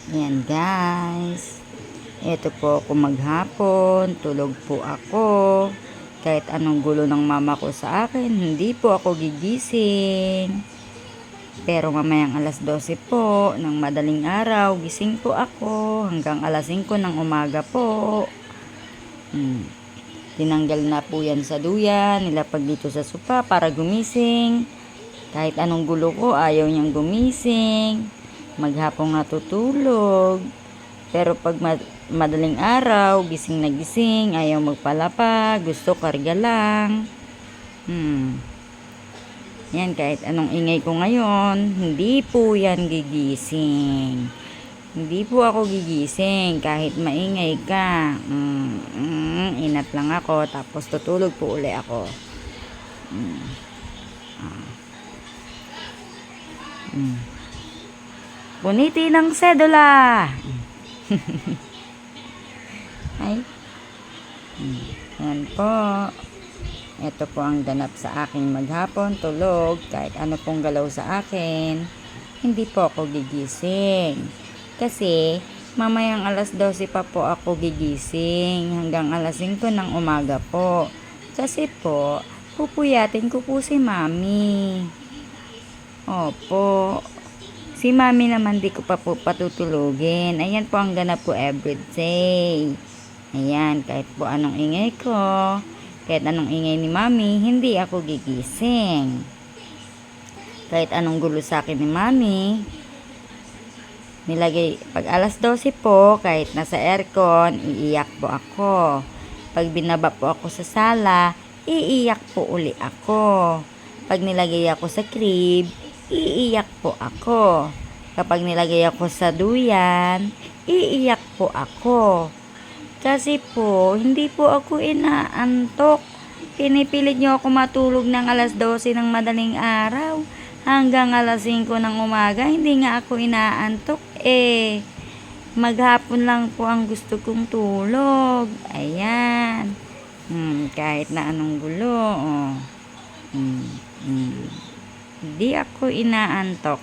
Ayan guys. Ito po ako maghapon. Tulog po ako. Kahit anong gulo ng mama ko sa akin, hindi po ako gigising. Pero mamayang alas 12 po ng madaling araw, gising po ako hanggang alas 5 ng umaga po. Tinanggal na po yan sa duyan, nilapag dito sa sopa para gumising. Kahit anong gulo ko, ayaw niyang gumising. Maghapong natutulog. Pero pag madaling araw, gising na gising, ayaw magpalapag, gusto karga lang. Yan, kahit anong ingay ko ngayon, hindi po yan gigising. Hindi po ako gigising kahit maingay ka. Inat lang ako, tapos tutulog po uli ako. Puniti ng sedula. Ay. Yan po. Ito po ang ganap sa aking maghapon, tulog, kahit ano pong galaw sa akin, hindi po ako gigising. Kasi, mamayang alas 12 pa po ako gigising, hanggang alas 5 ng umaga po. Kasi po, pupuyatin ko po si mami. Opo. Si mami naman di ko pa po patutulugin. Ayan po ang ganap ko everyday. Ayan, kahit po anong ingay ko, kahit anong ingay ni mami, hindi ako gigising. Kahit anong gulo sa akin ni mami, nilagay, pag alas 12 po, kahit nasa aircon, iiyak po ako. Pag binaba po ako sa sala, iiyak po uli ako. Pag nilagay ako sa crib, iiyak po ako. Kapag nilagay ako sa duyan, iiyak po ako. Kasi po, hindi po ako inaantok. Pinipilit niyo ako matulog ng alas 12 ng madaling araw. Hanggang alas 5 ng umaga, hindi nga ako inaantok maghapon lang po ang gusto kong tulog. Ayan. Kahit na anong gulo. Hindi ako inaantok.